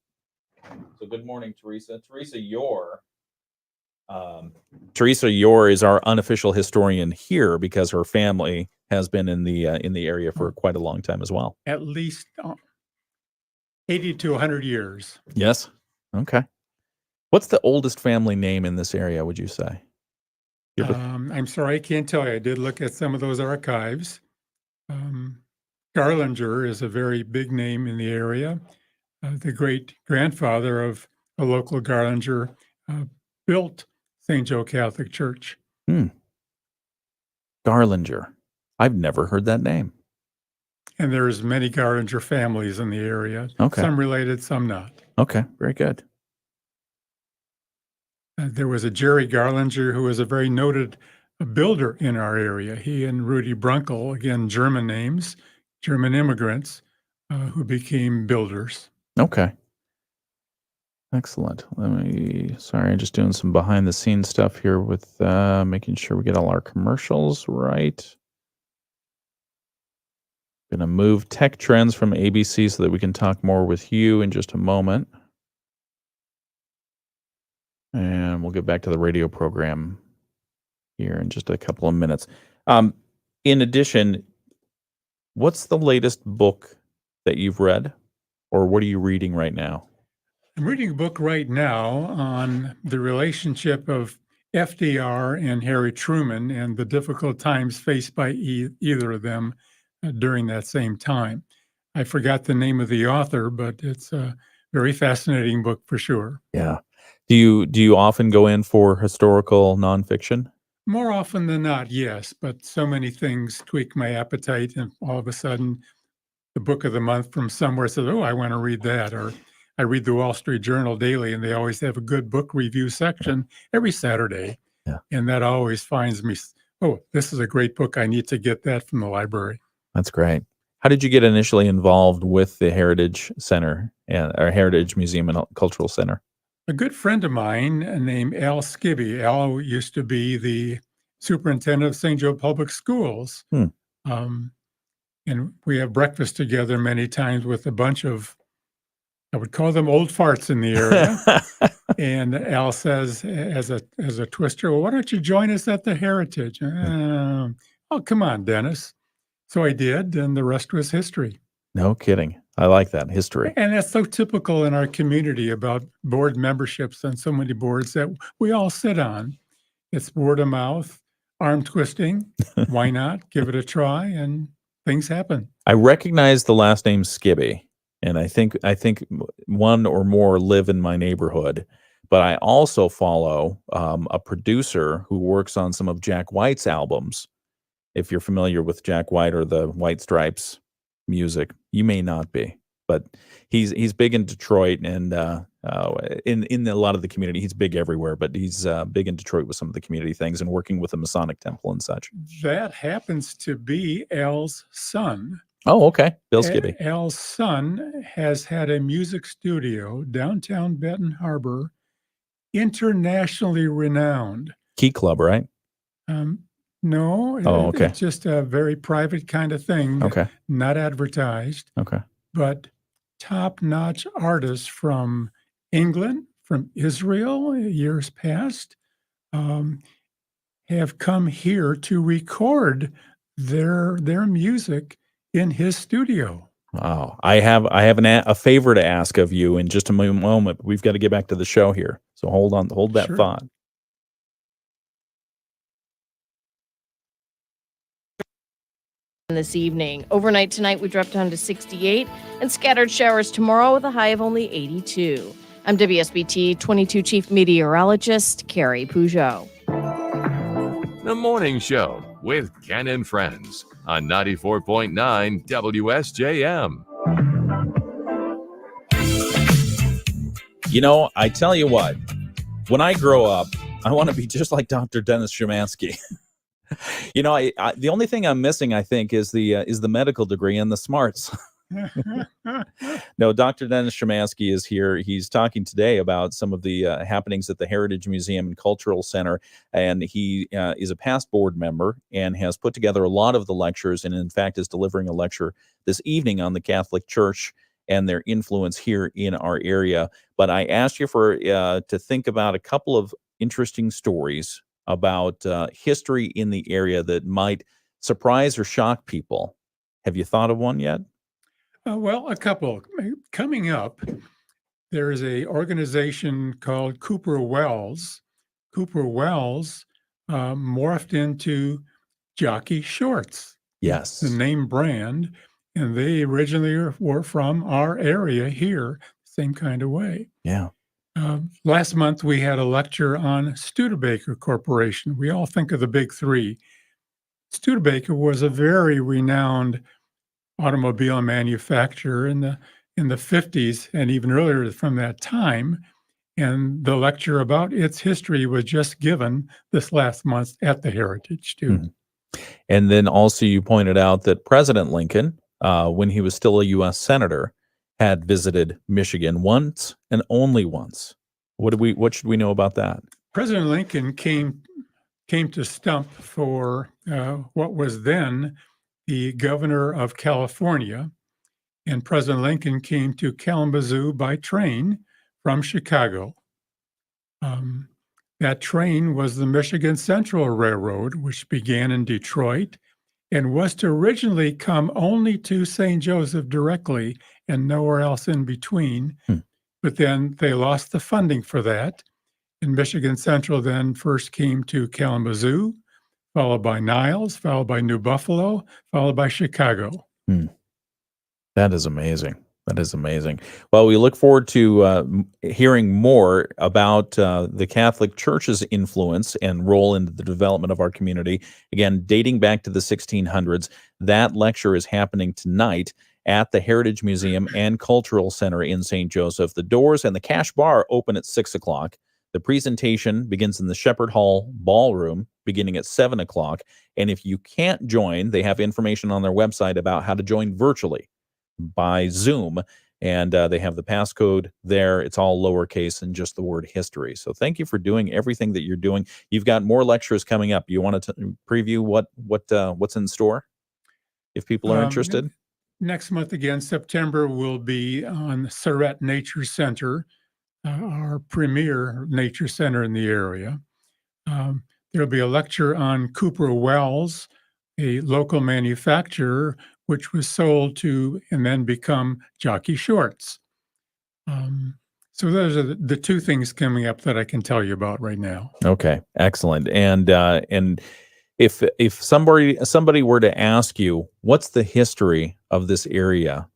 Speaker 1: So good morning, Teresa. Teresa Yore is our unofficial historian here because her family has been in the area for quite a long time as well.
Speaker 2: At least 80 to 100 years.
Speaker 1: Yes. Okay. What's the oldest family name in this area, would you say?
Speaker 2: I'm sorry, I can't tell you. I did look at some of those archives. Garlinger is a very big name in the area. The great-grandfather of a local Garlinger built St. Joe Catholic Church.
Speaker 1: Garlinger. I've never heard that name.
Speaker 2: And there's many Garlinger families in the area.
Speaker 1: Okay.
Speaker 2: Some related, some not.
Speaker 1: Okay, very good.
Speaker 2: There was a Jerry Garlinger who was a very noted builder in our area. He and Rudy Brunkel, again, German names, German immigrants who became builders.
Speaker 1: Okay. Excellent. Sorry, I'm just doing some behind the scenes stuff here with making sure we get all our commercials right. Going to move tech trends from ABC so that we can talk more with you in just a moment. And we'll get back to the radio program here in just a couple of minutes. In addition, what's the latest book that you've read? Or what are you reading right now?
Speaker 2: I'm reading a book right now on the relationship of FDR and Harry Truman and the difficult times faced by either of them during that same time. I forgot the name of the author, but it's a very fascinating book for sure.
Speaker 1: Yeah. Do you often go in for historical nonfiction?
Speaker 2: More often than not, yes, but so many things tweak my appetite, and all of a sudden the book of the month from somewhere says, oh, I want to read that. Or I read the Wall Street Journal daily, and they always have a good book review section every Saturday.
Speaker 1: Yeah.
Speaker 2: And that always finds me, oh, this is a great book. I need to get that from the library.
Speaker 1: That's great. How did you get initially involved with the Heritage Center or Heritage Museum and Cultural Center?
Speaker 2: A good friend of mine named Al Skibby. Al used to be the superintendent of St. Joe Public Schools. And we have breakfast together many times with a bunch of, I would call them old farts in the area. And Al says, as a twister, well, why don't you join us at the Heritage? Oh, come on, Dennis. So I did, and the rest was history.
Speaker 1: No kidding. I like that, history.
Speaker 2: And that's so typical in our community about board memberships on so many boards that we all sit on. It's word of mouth, arm twisting. Why not? Give it a try, and things happen.
Speaker 1: I recognize the last name Skibby, and I think one or more live in my neighborhood. But I also follow a producer who works on some of Jack White's albums, if you're familiar with Jack White or the White Stripes music. You may not be, but he's big in Detroit and in a lot of the community. He's big everywhere, but he's big in Detroit with some of the community things and working with the Masonic Temple and such.
Speaker 2: That happens to be Al's son.
Speaker 1: Oh, okay. Bill Skibby.
Speaker 2: Al's son has had a music studio downtown Benton Harbor, internationally renowned.
Speaker 1: Key Club, right?
Speaker 2: No,
Speaker 1: Oh, okay.
Speaker 2: It's just a very private kind of thing.
Speaker 1: Okay.
Speaker 2: Not advertised.
Speaker 1: Okay.
Speaker 2: But top-notch artists from England, from Israel, years past, have come here to record their music in his studio.
Speaker 1: Wow. I have a favor to ask of you in just a moment. We've got to get back to the show here. So hold that
Speaker 2: Sure.
Speaker 1: thought.
Speaker 15: This evening. Overnight tonight, we drop down to 68 and scattered showers tomorrow with a high of only 82. I'm WSBT 22 Chief Meteorologist Carrie Peugeot.
Speaker 4: The Morning Show with Ken and Friends on 94.9 WSJM.
Speaker 1: You know, I tell you what, when I grow up, I want to be just like Dr. Dennis Szymanski. You know, I the only thing I'm missing, I think, is the medical degree and the smarts. No, Dr. Dennis Szymanski is here. He's talking today about some of the happenings at the Heritage Museum and Cultural Center, and he is a past board member and has put together a lot of the lectures, and in fact is delivering a lecture this evening on the Catholic Church and their influence here in our area. But I asked you to think about a couple of interesting stories about history in the area that might surprise or shock people. Have you thought of one yet?
Speaker 2: Well, a couple. Coming up, there is a organization called Cooper Wells. Cooper Wells morphed into Jockey Shorts.
Speaker 1: Yes.
Speaker 2: The name brand. And they originally were from our area here, same kind of way.
Speaker 1: Yeah.
Speaker 2: Last month, we had a lecture on Studebaker Corporation. We all think of the big three. Studebaker was a very renowned automobile manufacturer in the 50s and even earlier from that time. And the lecture about its history was just given this last month at the Heritage, too.
Speaker 1: Mm-hmm. And then also you pointed out that President Lincoln, when he was still a U.S. Senator, had visited Michigan once and only once. What should we know about that?
Speaker 2: President Lincoln came to Stump for what was then the governor of California, and President Lincoln came to Kalamazoo by train from Chicago. That train was the Michigan Central Railroad, which began in Detroit and was to originally come only to St. Joseph directly and nowhere else in between. But then they lost the funding for that. And Michigan Central then first came to Kalamazoo, followed by Niles, followed by New Buffalo, followed by Chicago.
Speaker 1: That is amazing. That is amazing. Well, we look forward to hearing more about the Catholic Church's influence and role in the development of our community. Again, dating back to the 1600s, that lecture is happening tonight at the Heritage Museum and Cultural Center in St. Joseph. The doors and the cash bar open at 6 o'clock. The presentation begins in the Shepherd Hall Ballroom beginning at 7 o'clock. And if you can't join, they have information on their website about how to join virtually by Zoom. And they have the passcode there. It's all lowercase and just the word history. So thank you for doing everything that you're doing. You've got more lectures coming up. You want to preview what's in store if people are interested?
Speaker 2: Next month, again, September, will be on Surrett Nature Center, our premier nature center in the area. There'll be a lecture on Cooper Wells, a local manufacturer, which was sold to and then become Jockey Shorts. So those are the two things coming up that I can tell you about right now.
Speaker 1: Okay, excellent. And if somebody were to ask you, what's the history of this area,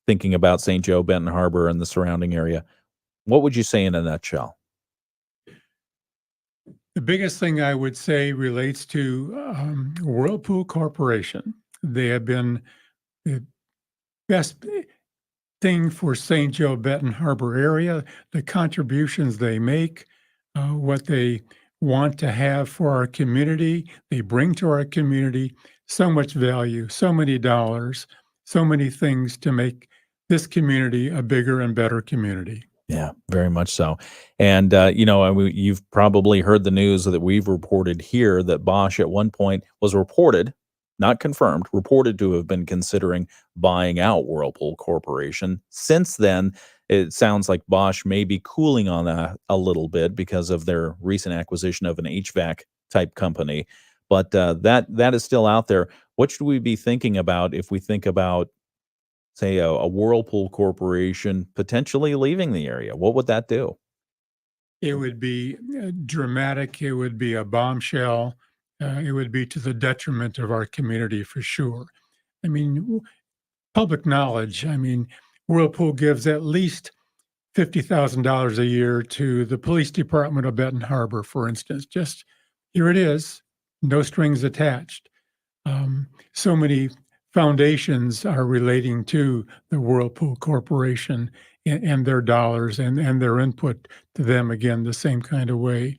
Speaker 1: thinking about St. Joe, Benton Harbor, and the surrounding area, what would you say in a nutshell?
Speaker 2: The biggest thing I would say relates to Whirlpool Corporation. They have been the best thing for St. Joe Benton Harbor area, the contributions they make, what they want to have for our community. They bring to our community so much value, so many dollars, so many things to make this community a bigger and better community.
Speaker 1: Yeah, very much so. And, you've probably heard the news that we've reported here that Bosch at one point was reported, not confirmed, reported to have been considering buying out Whirlpool Corporation. Since then, it sounds like Bosch may be cooling on that a little bit because of their recent acquisition of an HVAC type company. But that is still out there. What should we be thinking about if we think about, say, a Whirlpool Corporation potentially leaving the area? What would that do?
Speaker 2: It would be dramatic. It would be a bombshell. It would be to the detriment of our community for sure. I mean, public knowledge. I mean, Whirlpool gives at least $50,000 a year to the police department of Benton Harbor, for instance. Just here it is, no strings attached. So many foundations are relating to the Whirlpool Corporation and their dollars and their input to them, again, the same kind of way.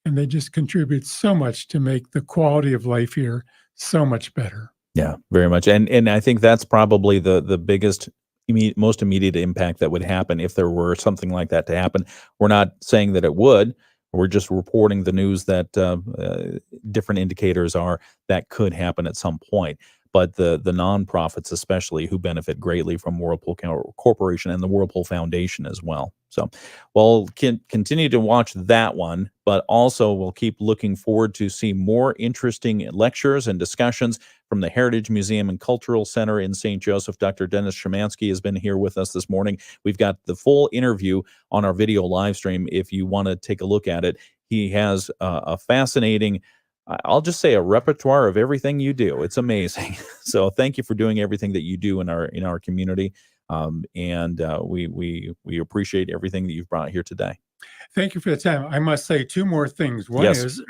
Speaker 2: And they just contribute so much to make the quality of life here so much better.
Speaker 1: Yeah, very much. And I think that's probably the biggest, most immediate impact that would happen if there were something like that to happen. We're not saying that it would. We're just reporting the news that different indicators are that could happen at some point. But the nonprofits, especially, who benefit greatly from Whirlpool Corporation and the Whirlpool Foundation as well. So we'll continue to watch that one, but also we'll keep looking forward to see more interesting lectures and discussions from the Heritage Museum and Cultural Center in St. Joseph. Dr. Dennis Szymanski has been here with us this morning. We've got the full interview on our video live stream if you want to take a look at it. He has a fascinating, I'll just say, a repertoire of everything you do. It's amazing. So thank you for doing everything that you do in our community. We appreciate everything that you've brought here today.
Speaker 2: Thank you for the time. I must say two more things. One is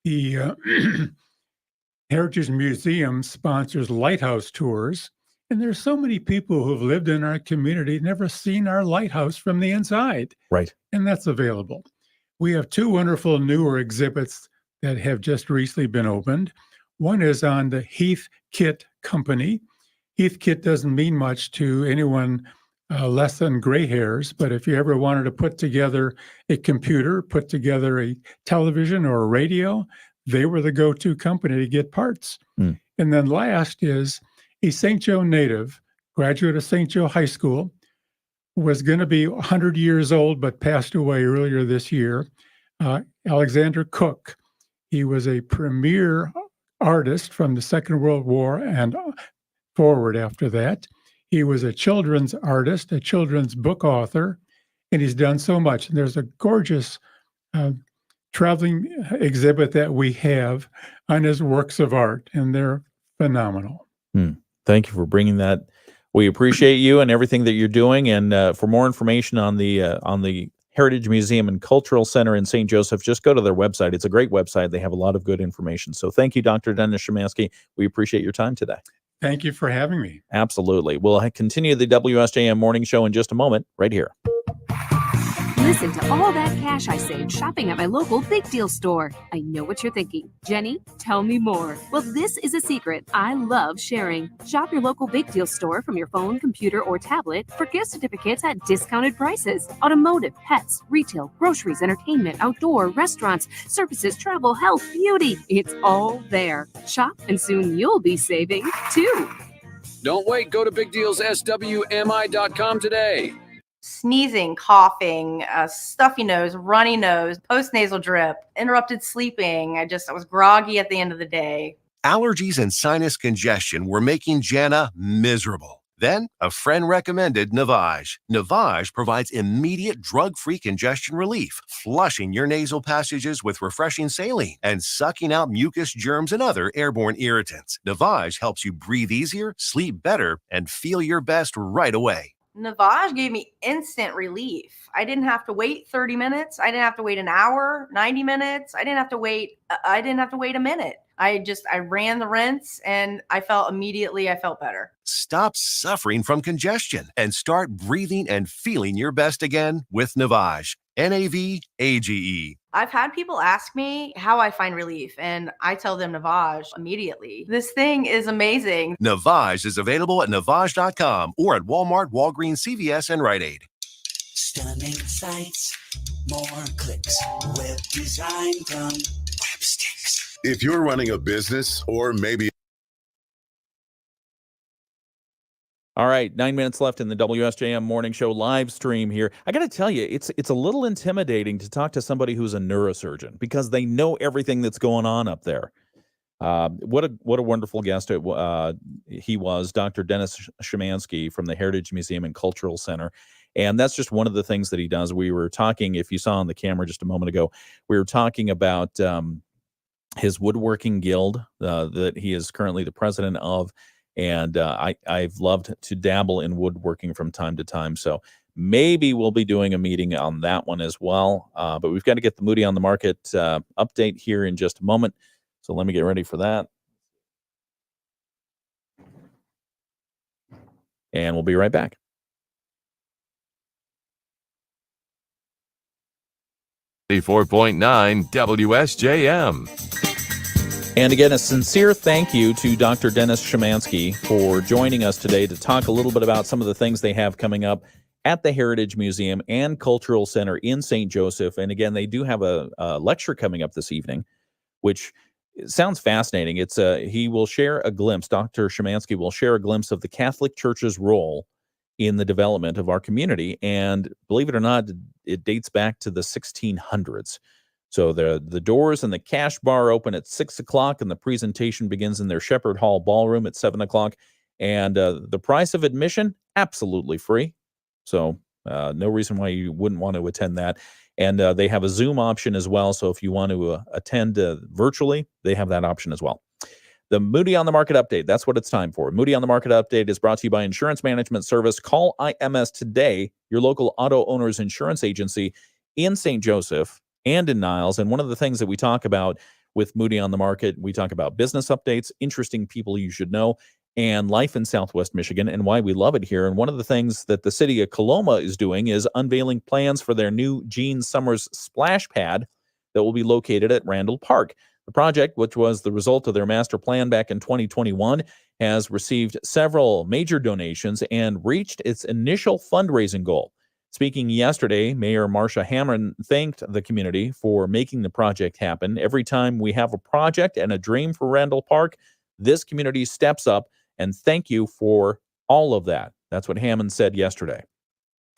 Speaker 2: the Heritage Museum sponsors lighthouse tours. And there's so many people who've lived in our community, never seen our lighthouse from the inside.
Speaker 1: Right.
Speaker 2: And that's available. We have two wonderful newer exhibits that have just recently been opened. One is on the Heath Kit Company. Heath Kit doesn't mean much to anyone less than gray hairs, but if you ever wanted to put together a computer, put together a television or a radio, they were the go-to company to get parts. And then last is a St. Joe native, graduate of St. Joe High School, was going to be 100 years old, but passed away earlier this year, Alexander Cook. He was a premier artist from the Second World War and forward after that. He was a children's artist, a children's book author, and he's done so much. And there's a gorgeous traveling exhibit that we have on his works of art, and they're phenomenal.
Speaker 1: Thank you for bringing that. We appreciate you and everything that you're doing. And for more information on the Heritage Museum and Cultural Center in St. Joseph, just go to their website. It's a great website. They have a lot of good information. So thank you, Dr. Dennis Szymanski. We appreciate your time today.
Speaker 2: Thank you for having me.
Speaker 1: Absolutely. We'll continue the WSJM Morning Show in just a moment, right here.
Speaker 3: Listen to all that cash I saved shopping at my local Big Deal store. I know what you're thinking. Jenny, tell me more. Well, this is a secret I love sharing. Shop your local Big Deal store from your phone, computer, or tablet for gift certificates at discounted prices. Automotive, pets, retail, groceries, entertainment, outdoor, restaurants, services, travel, health, beauty. It's all there. Shop and soon you'll be saving too.
Speaker 13: Don't wait. Go to bigdealsswmi.com today.
Speaker 16: Sneezing, coughing, stuffy nose, runny nose, postnasal drip, interrupted sleeping. I was groggy at the end of the day.
Speaker 17: Allergies and sinus congestion were making Jana miserable. Then a friend recommended Navage. Navage provides immediate drug-free congestion relief, flushing your nasal passages with refreshing saline and sucking out mucus, germs, and other airborne irritants. Navage helps you breathe easier, sleep better, and feel your best right away.
Speaker 16: Navage gave me instant relief. I didn't have to wait 30 minutes. I didn't have to wait an hour, 90 minutes. I didn't have to wait a minute. I ran the rinse and I felt better.
Speaker 17: Stop suffering from congestion and start breathing and feeling your best again with Navage. Navage.
Speaker 16: I've had people ask me how I find relief, and I tell them Navage immediately. This thing is amazing.
Speaker 17: Navage is available at Navage.com or at Walmart, Walgreens, CVS, and Rite Aid.
Speaker 18: Stunning sights, more clicks, web design done, web sticks.
Speaker 19: If you're running a business or maybe
Speaker 1: All right, 9 minutes left in the WSJM Morning Show live stream here. I got to tell you, it's a little intimidating to talk to somebody who's a neurosurgeon because they know everything that's going on up there. What a wonderful guest he was, Dr. Dennis Szymanski from the Heritage Museum and Cultural Center. And that's just one of the things that he does. We were talking, if you saw on the camera just a moment ago, we were talking about his woodworking guild that he is currently the president of. And I've loved to dabble in woodworking from time to time. So maybe we'll be doing a meeting on that one as well. But we've got to get the Moody on the Market update here in just a moment. So let me get ready for that. And we'll be right back.
Speaker 4: 4.9 WSJM.
Speaker 1: And again, a sincere thank you to Dr. Dennis Szymanski for joining us today to talk a little bit about some of the things they have coming up at the Heritage Museum and Cultural Center in St. Joseph. And again, they do have a lecture coming up this evening, which sounds fascinating. He will share a glimpse, Dr. Szymanski will share a glimpse of the Catholic Church's role in the development of our community. And believe it or not, it dates back to the 1600s. So the doors and the cash bar open at 6 o'clock, and the presentation begins in their Shepherd Hall Ballroom at 7 o'clock. And the price of admission, absolutely free. So no reason why you wouldn't want to attend that. And they have a Zoom option as well. So if you want to attend virtually, they have that option as well. The Moody on the Market update, that's what it's time for. Moody on the Market update is brought to you by Insurance Management Service. Call IMS today, your local auto owner's insurance agency in St. Joseph and in Niles. And one of the things that we talk about with Moody on the Market, we talk about business updates, interesting people you should know, and life in Southwest Michigan and why we love it here. And one of the things that the city of Coloma is doing is unveiling plans for their new Gene Summers splash pad that will be located at Randall Park. The project, which was the result of their master plan back in 2021, has received several major donations and reached its initial fundraising goal. Speaking yesterday, Mayor Marcia Hammond thanked the community for making the project happen. Every time we have a project and a dream for Randall Park, this community steps up, and thank you for all of that. That's what Hammond said yesterday.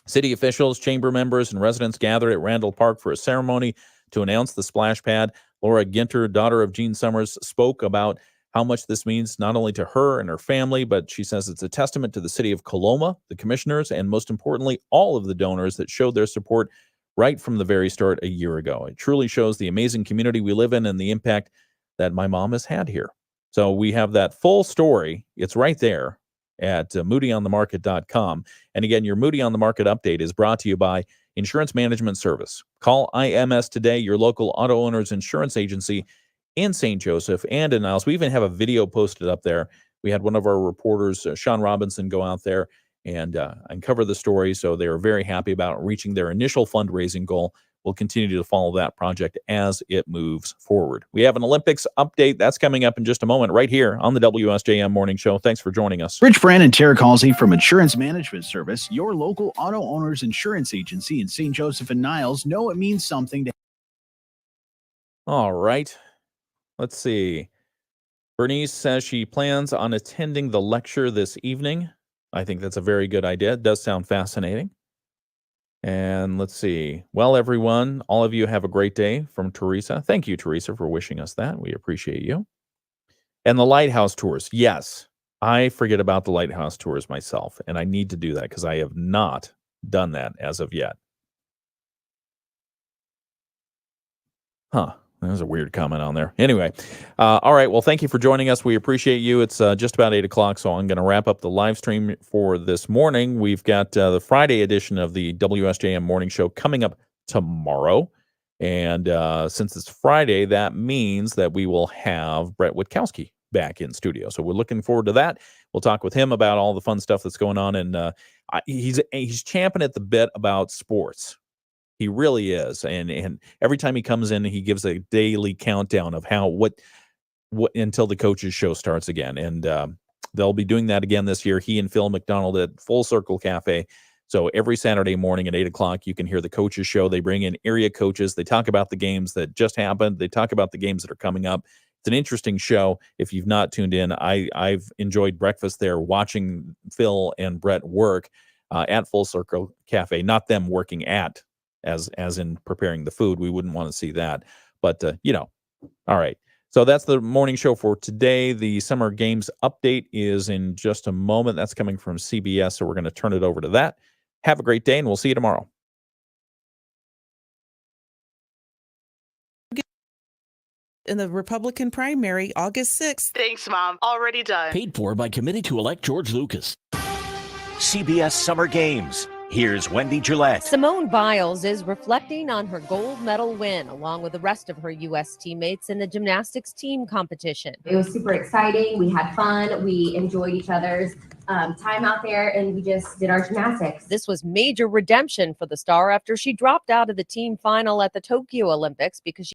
Speaker 1: City officials, chamber members, and residents gathered at Randall Park for a ceremony to announce the splash pad. Laura Ginter, daughter of Gene Summers, spoke about how much this means not only to her and her family, but she says it's a testament to the city of Coloma, the commissioners, and most importantly, all of the donors that showed their support right from the very start a year ago. It truly shows the amazing community we live in and the impact that my mom has had here. So we have that full story. It's right there at moodyonthemarket.com. And again, your Moody on the Market update is brought to you by Insurance Management Service. Call IMS today, your local auto owner's insurance agency in St. Joseph and in Niles. We even have a video posted up there. We had one of our reporters, Sean Robinson, go out there and uncover the story. So they are very happy about reaching their initial fundraising goal. We'll continue to follow that project as it moves forward. We have an Olympics update. That's coming up in just a moment right here on the WSJM Morning Show. Thanks for joining us.
Speaker 20: Rich Brand and Tara Halsey from Insurance Management Service, your local auto owner's insurance agency in St. Joseph and Niles, know it means something to.
Speaker 1: All right. Let's see. Bernice says she plans on attending the lecture this evening. I think that's a very good idea. It does sound fascinating. And let's see. Well, everyone, all of you have a great day from Teresa. Thank you, Teresa, for wishing us that. We appreciate you. And the lighthouse tours. Yes, I forget about the lighthouse tours myself, and I need to do that because I have not done that as of yet. That was a weird comment on there. Anyway, all right. Well, thank you for joining us. We appreciate you. It's just about 8 o'clock, so I'm going to wrap up the live stream for this morning. We've got the Friday edition of the WSJM Morning Show coming up tomorrow. And since it's Friday, that means that we will have Brett Witkowski back in studio. So we're looking forward to that. We'll talk with him about all the fun stuff that's going on. And he's champing at the bit about sports. He really is, and every time he comes in, he gives a daily countdown of what until the coaches show starts again, and they'll be doing that again this year. He and Phil McDonald at Full Circle Cafe. So every Saturday morning at 8 o'clock, you can hear the coaches show. They bring in area coaches. They talk about the games that just happened. They talk about the games that are coming up. It's an interesting show. If you've not tuned in, I've enjoyed breakfast there, watching Phil and Brett work at Full Circle Cafe. Not them working at. As in preparing the food. We wouldn't want to see that. But, all right. So that's the morning show for today. The Summer Games update is in just a moment. That's coming from CBS, so we're going to turn it over to that. Have a great day, and we'll see you tomorrow.
Speaker 21: In the Republican primary, August 6th.
Speaker 22: Thanks, Mom. Already done.
Speaker 23: Paid for by Committee to Elect George Lucas. CBS Summer Games. Here's Wendy Gillette.
Speaker 24: Simone Biles is reflecting on her gold medal win, along with the rest of her U.S. teammates in the gymnastics team competition.
Speaker 25: It was super exciting. We had fun. We enjoyed each other's time out there, and we just did our gymnastics.
Speaker 24: This was major redemption for the star after she dropped out of the team final at the Tokyo Olympics because she